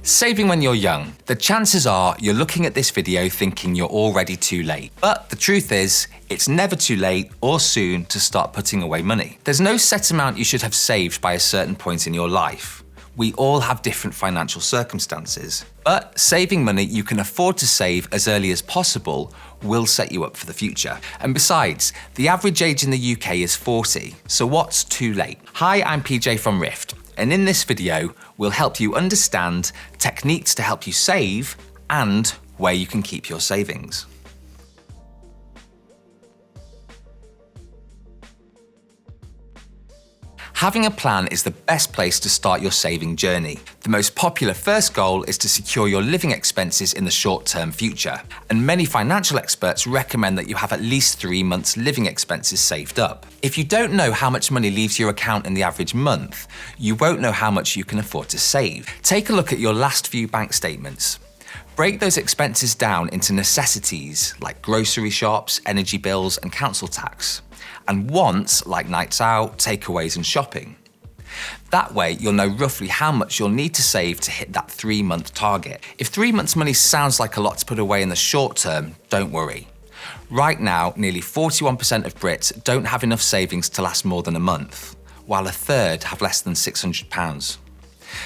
Saving when you're young. The chances are you're looking at this video thinking you're already too late. But the truth is, it's never too late or soon to start putting away money. There's no set amount you should have saved by a certain point in your life. We all have different financial circumstances. But saving money you can afford to save as early as possible will set you up for the future. And besides, the average age in the UK is 40, so what's too late? Hi, I'm PJ from Rift, and in this video, we'll help you understand techniques to help you save and where you can keep your savings. Having a plan is the best place to start your saving journey. The most popular first goal is to secure your living expenses in the short-term future, and many financial experts recommend that you have at least 3 months' living expenses saved up. If you don't know how much money leaves your account in the average month, you won't know how much you can afford to save. Take a look at your last few bank statements. Break those expenses down into necessities like grocery shops, energy bills, and council tax, and wants like nights out, takeaways, and shopping. That way, you'll know roughly how much you'll need to save to hit that 3-month target. If 3 months' money sounds like a lot to put away in the short term, don't worry. Right now, nearly 41% of Brits don't have enough savings to last more than a month, while a third have less than £600.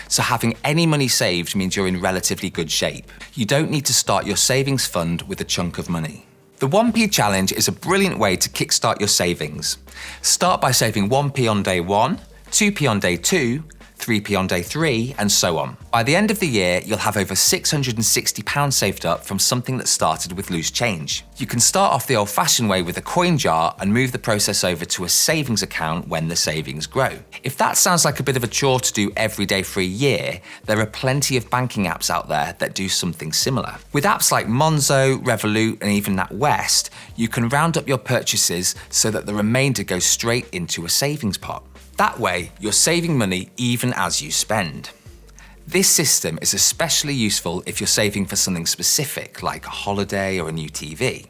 So having any money saved means you're in relatively good shape. You don't need to start your savings fund with a chunk of money. The 1p challenge is a brilliant way to kickstart your savings. Start by saving 1p on day 1, 2p on day 2, 3p on day 3, and so on. By the end of the year, you'll have over £660 saved up from something that started with loose change. You can start off the old-fashioned way with a coin jar and move the process over to a savings account when the savings grow. If that sounds like a bit of a chore to do every day for a year, there are plenty of banking apps out there that do something similar. With apps like Monzo, Revolut, and even NatWest, you can round up your purchases so that the remainder goes straight into a savings pot. That way, you're saving money even as you spend. This system is especially useful if you're saving for something specific, like a holiday or a new TV,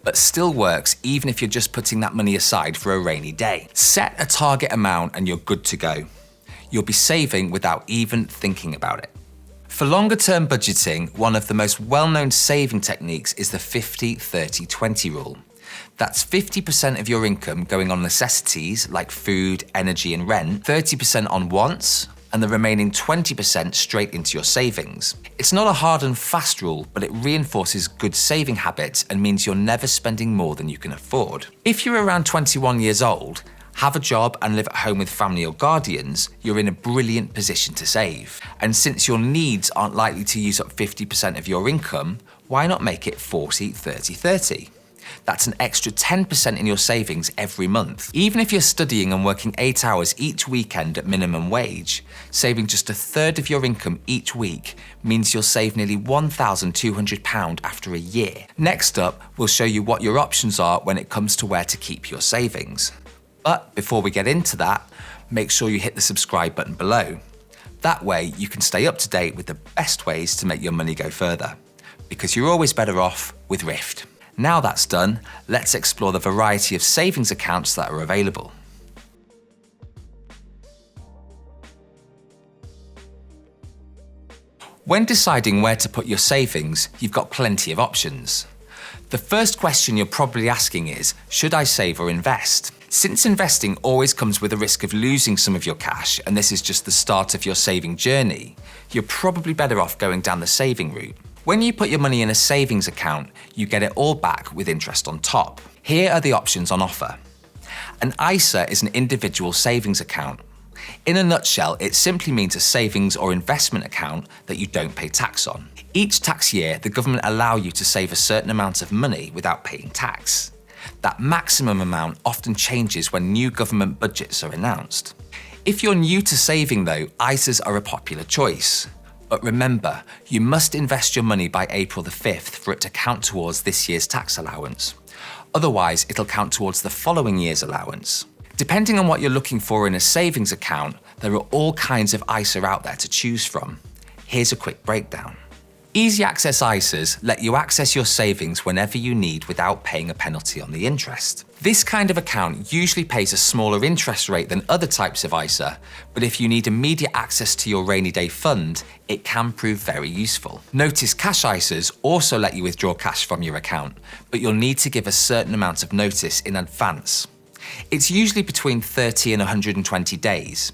but still works even if you're just putting that money aside for a rainy day. Set a target amount and you're good to go. You'll be saving without even thinking about it. For longer-term budgeting, one of the most well-known saving techniques is the 50-30-20 rule. That's 50% of your income going on necessities like food, energy, and rent, 30% on wants, and the remaining 20% straight into your savings. It's not a hard and fast rule, but it reinforces good saving habits and means you're never spending more than you can afford. If you're around 21 years old, have a job and live at home with family or guardians, you're in a brilliant position to save. And since your needs aren't likely to use up 50% of your income, why not make it 40-30-30? That's an extra 10% in your savings every month. Even if you're studying and working 8 hours each weekend at minimum wage, saving just a third of your income each week means you'll save nearly £1,200 after a year. Next up, we'll show you what your options are when it comes to where to keep your savings. But before we get into that, make sure you hit the subscribe button below. That way, you can stay up to date with the best ways to make your money go further, because you're always better off with Rift. Now that's done, let's explore the variety of savings accounts that are available. When deciding where to put your savings, you've got plenty of options. The first question you're probably asking is, should I save or invest? Since investing always comes with a risk of losing some of your cash, and this is just the start of your saving journey, you're probably better off going down the saving route. When you put your money in a savings account, you get it all back with interest on top. Here are the options on offer. An ISA is an individual savings account. In a nutshell, it simply means a savings or investment account that you don't pay tax on. Each tax year, the government allow you to save a certain amount of money without paying tax. That maximum amount often changes when new government budgets are announced. If you're new to saving though, ISAs are a popular choice. But remember, you must invest your money by April the 5th for it to count towards this year's tax allowance. Otherwise, it'll count towards the following year's allowance. Depending on what you're looking for in a savings account, there are all kinds of ISA out there to choose from. Here's a quick breakdown. Easy Access ISAs let you access your savings whenever you need without paying a penalty on the interest. This kind of account usually pays a smaller interest rate than other types of ISA, but if you need immediate access to your rainy day fund, it can prove very useful. Notice cash ISAs also let you withdraw cash from your account, but you'll need to give a certain amount of notice in advance. It's usually between 30 and 120 days.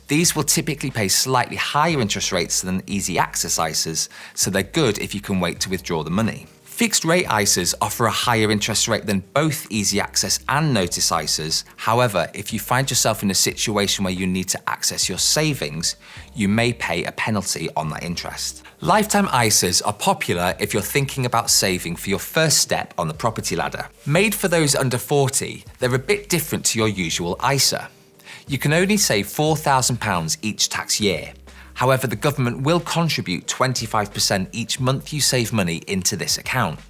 These will typically pay slightly higher interest rates than easy access ISAs, so they're good if you can wait to withdraw the money. Fixed rate ISAs offer a higher interest rate than both easy access and notice ISAs. However, if you find yourself in a situation where you need to access your savings, you may pay a penalty on that interest. Lifetime ISAs are popular if you're thinking about saving for your first step on the property ladder. Made for those under 40, they're a bit different to your usual ISA. You can only save £4,000 each tax year. However, the government will contribute 25% each month you save money into this account.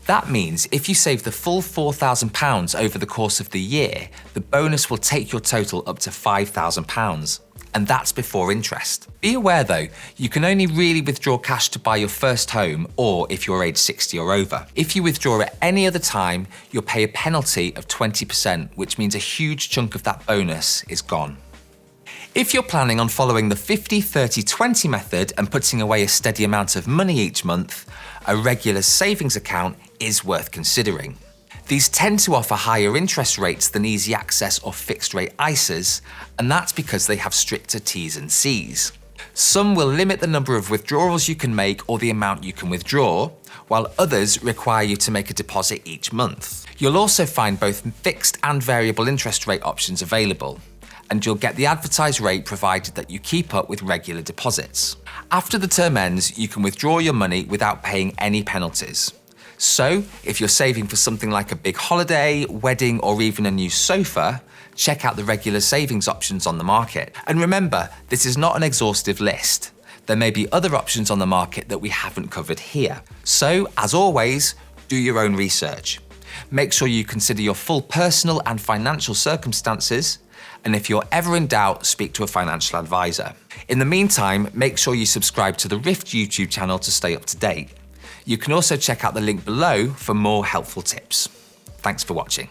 That means if you save the full £4,000 over the course of the year, the bonus will take your total up to £5,000. And that's before interest. Be aware though, you can only really withdraw cash to buy your first home or if you're age 60 or over. If you withdraw at any other time, you'll pay a penalty of 20%, which means a huge chunk of that bonus is gone. If you're planning on following the 50-30-20 method and putting away a steady amount of money each month, a regular savings account is worth considering. These tend to offer higher interest rates than easy access or fixed rate ISAs, and that's because they have stricter T's and C's. Some will limit the number of withdrawals you can make or the amount you can withdraw, while others require you to make a deposit each month. You'll also find both fixed and variable interest rate options available, and you'll get the advertised rate provided that you keep up with regular deposits. After the term ends, you can withdraw your money without paying any penalties. So, if you're saving for something like a big holiday, wedding, or even a new sofa, check out the regular savings options on the market. And remember, this is not an exhaustive list. There may be other options on the market that we haven't covered here. So, as always, do your own research. Make sure you consider your full personal and financial circumstances, and if you're ever in doubt, speak to a financial advisor. In the meantime, make sure you subscribe to the Rift YouTube channel to stay up to date. You can also check out the link below for more helpful tips. Thanks for watching.